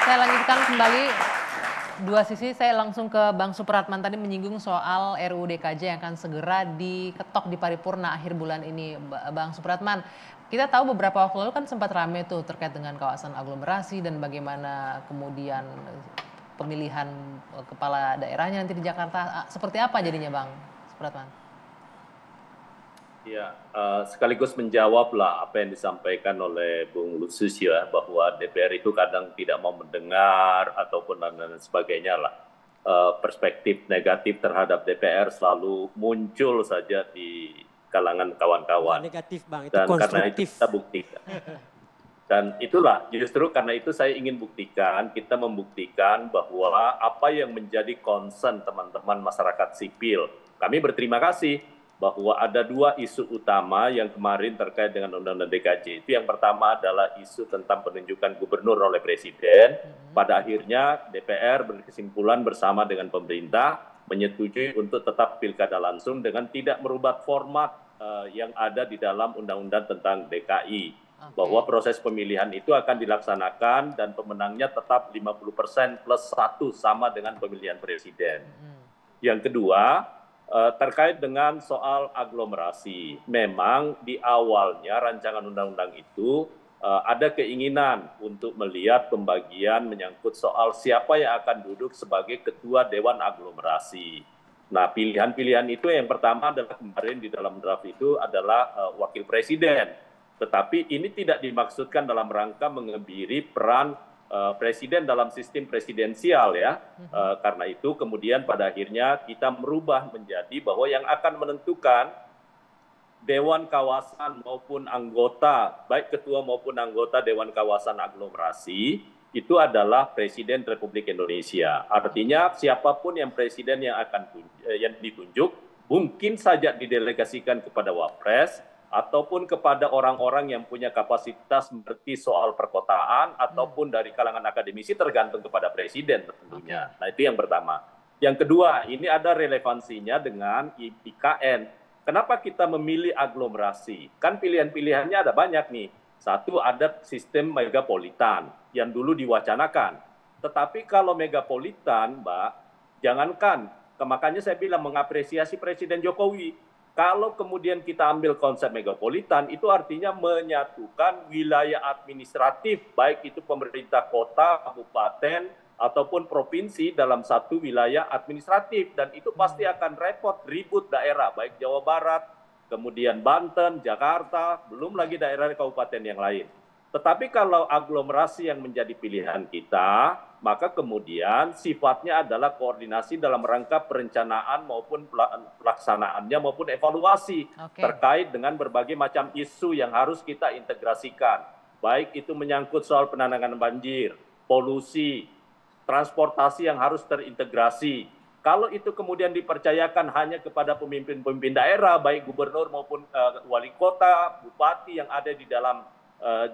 Saya lanjutkan kembali dua sisi, saya langsung ke Bang Supratman tadi menyinggung soal RUU DKJ yang akan segera diketok di paripurna akhir bulan ini. Bang Supratman, kita tahu beberapa waktu lalu kan sempat rame tuh terkait dengan kawasan aglomerasi dan bagaimana kemudian pemilihan kepala daerahnya nanti di Jakarta. Seperti apa jadinya Bang Supratman? Ya, sekaligus menjawablah apa yang disampaikan oleh Bung Lusius ya, bahwa DPR itu kadang tidak mau mendengar ataupun dan sebagainya lah. Perspektif negatif terhadap DPR selalu muncul saja di kalangan kawan-kawan. Negatif Bang, itu dan konstruktif. Karena itu kita buktikan. Dan itulah justru karena itu saya ingin buktikan, kita membuktikan bahwa apa yang menjadi concern teman-teman masyarakat sipil. Kami berterima kasih bahwa ada dua isu utama yang kemarin terkait dengan Undang-Undang DKJ. Itu yang pertama adalah isu tentang penunjukan gubernur oleh Presiden. Pada akhirnya DPR berkesimpulan bersama dengan pemerintah menyetujui untuk tetap pilkada langsung dengan tidak merubah format yang ada di dalam Undang-Undang tentang DKI. Bahwa proses pemilihan itu akan dilaksanakan dan pemenangnya tetap 50% plus 1 sama dengan pemilihan Presiden. Yang kedua, terkait dengan soal aglomerasi, memang di awalnya rancangan undang-undang itu ada keinginan untuk melihat pembagian menyangkut soal siapa yang akan duduk sebagai ketua Dewan Aglomerasi. Nah, pilihan-pilihan itu yang pertama adalah kemarin di dalam draft itu adalah wakil presiden. Tetapi ini tidak dimaksudkan dalam rangka mengebiri peran presiden dalam sistem presidensial ya. Karena itu kemudian pada akhirnya kita merubah menjadi bahwa yang akan menentukan Dewan Kawasan maupun anggota, baik ketua maupun anggota Dewan Kawasan aglomerasi, itu adalah Presiden Republik Indonesia. Artinya siapapun yang presiden yang akan yang ditunjuk, mungkin saja didelegasikan kepada Wapres, ataupun kepada orang-orang yang punya kapasitas mengerti soal perkotaan ataupun dari kalangan akademisi tergantung kepada presiden tentunya. Nah itu yang pertama. Yang kedua, ini ada relevansinya dengan IKN. Kenapa kita memilih aglomerasi? Kan pilihan-pilihannya ada banyak nih. Satu, ada sistem megapolitan yang dulu diwacanakan. Tetapi kalau megapolitan, Mbak, jangankan, makanya saya bilang mengapresiasi Presiden Jokowi. Kalau kemudian kita ambil konsep megapolitan, itu artinya menyatukan wilayah administratif, baik itu pemerintah kota, kabupaten, ataupun provinsi dalam satu wilayah administratif. Dan itu pasti akan repot, ribut daerah, baik Jawa Barat, kemudian Banten, Jakarta, belum lagi daerah kabupaten yang lain. Tetapi kalau aglomerasi yang menjadi pilihan kita, maka kemudian sifatnya adalah koordinasi dalam rangka perencanaan maupun pelaksanaannya maupun evaluasi terkait dengan berbagai macam isu yang harus kita integrasikan. Baik itu menyangkut soal penanganan banjir, polusi, transportasi yang harus terintegrasi. Kalau itu kemudian dipercayakan hanya kepada pemimpin-pemimpin daerah, baik gubernur maupun wali kota, bupati yang ada di dalam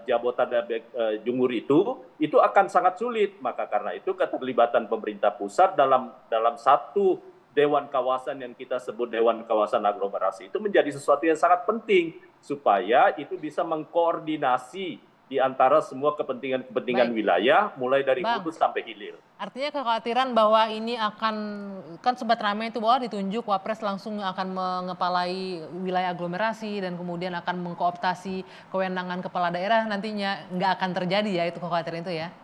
Jabodetabek Jungur itu akan sangat sulit. Maka karena itu keterlibatan pemerintah pusat dalam satu dewan kawasan yang kita sebut Dewan Kawasan Aglomerasi itu menjadi sesuatu yang sangat penting supaya itu bisa mengkoordinasi di antara semua kepentingan wilayah mulai dari hulu sampai hilir. Artinya kekhawatiran bahwa ini akan, kan sempat ramai itu bahwa ditunjuk Wapres langsung akan mengepalai wilayah aglomerasi dan kemudian akan mengkooptasi kewenangan kepala daerah nantinya, nggak akan terjadi ya itu kekhawatiran itu ya?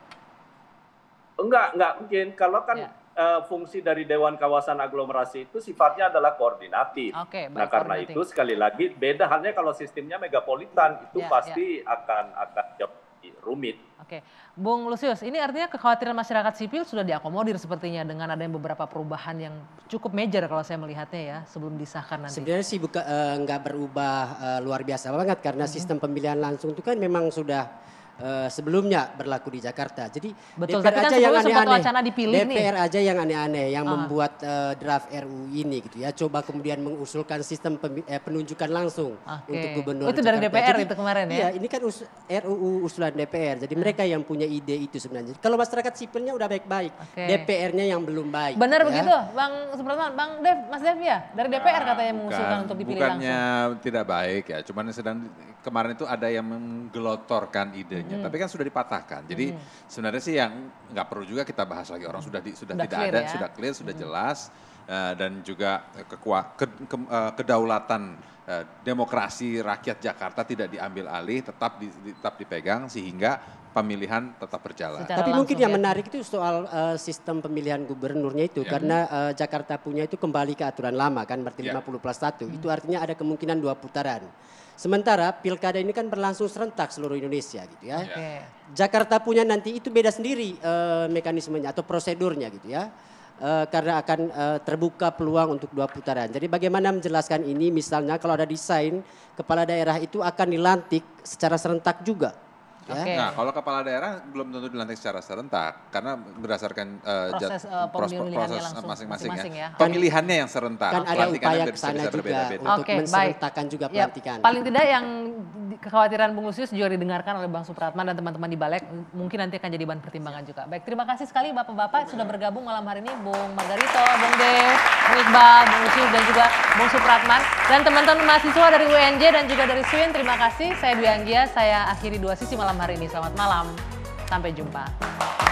Enggak mungkin. Kalau kan fungsi dari Dewan Kawasan Aglomerasi itu sifatnya adalah koordinatif. Nah karena itu sekali lagi beda halnya kalau sistemnya megapolitan itu pasti akan jauh rumit. Bung Lusius, ini artinya kekhawatiran masyarakat sipil sudah diakomodir sepertinya dengan adanya beberapa perubahan yang cukup major kalau saya melihatnya ya sebelum disahkan nanti. Sebenarnya sih nggak berubah luar biasa banget karena sistem pemilihan langsung itu kan memang sudah sebelumnya berlaku di Jakarta. Jadi betul, DPR aja yang aneh-aneh. DPR aja yang aneh-aneh yang membuat draft RUU ini gitu ya. Coba kemudian mengusulkan sistem penunjukan langsung untuk gubernur. Itu dari DPR itu kemarin ya? Iya, ini kan RUU usulan DPR. Jadi mereka yang punya ide itu sebenarnya. Kalau masyarakat sipilnya udah baik-baik, DPR-nya yang belum baik. Benar gitu begitu, Bang Supratman, Bang Dev, Mas Dev ya, dari DPR katanya mengusulkan untuk dipilih bukannya langsung. Bukannya tidak baik ya, cuman sedang kemarin itu ada yang menggelotorkan idenya, tapi kan sudah dipatahkan. Jadi sebenarnya sih yang nggak perlu juga kita bahas lagi, orang sudah tidak clear ada, ya. sudah clear, sudah jelas, dan juga kedaulatan demokrasi rakyat Jakarta tidak diambil alih, tetap dipegang sehingga pemilihan tetap berjalan. Tapi mungkin yang menarik itu soal sistem pemilihan gubernurnya itu, karena Jakarta punya itu kembali ke aturan lama kan, berarti 50+1. Itu artinya ada kemungkinan 2 putaran. Sementara pilkada ini kan berlangsung serentak seluruh Indonesia gitu ya. Jakarta punya nanti itu beda sendiri mekanismenya atau prosedurnya gitu ya. Karena akan terbuka peluang untuk 2 putaran. Jadi bagaimana menjelaskan ini, misalnya kalau ada desain kepala daerah itu akan dilantik secara serentak juga. Ya. Nah, kalau kepala daerah belum tentu dilantik secara serentak karena berdasarkan proses masing-masing ya. Pemilihannya yang serentak. Kan ada upaya ke sana juga untuk menserentakan juga pelantikan. Paling tidak yang kekhawatiran Bung Lusius juga didengarkan oleh Bang Supratman dan teman-teman di Balik, mungkin nanti akan jadi bahan pertimbangan juga. Baik, terima kasih sekali Bapak-Bapak sudah bergabung malam hari ini, Bung Margarito, Bung Dev, Bung Iqbal, Bung Lusius dan juga Bung Supratman. Dan teman-teman mahasiswa dari UNJ dan juga dari SUIN, terima kasih. Saya Dwi Anggia, saya akhiri 2 sisi malam hari ini. Selamat malam, sampai jumpa.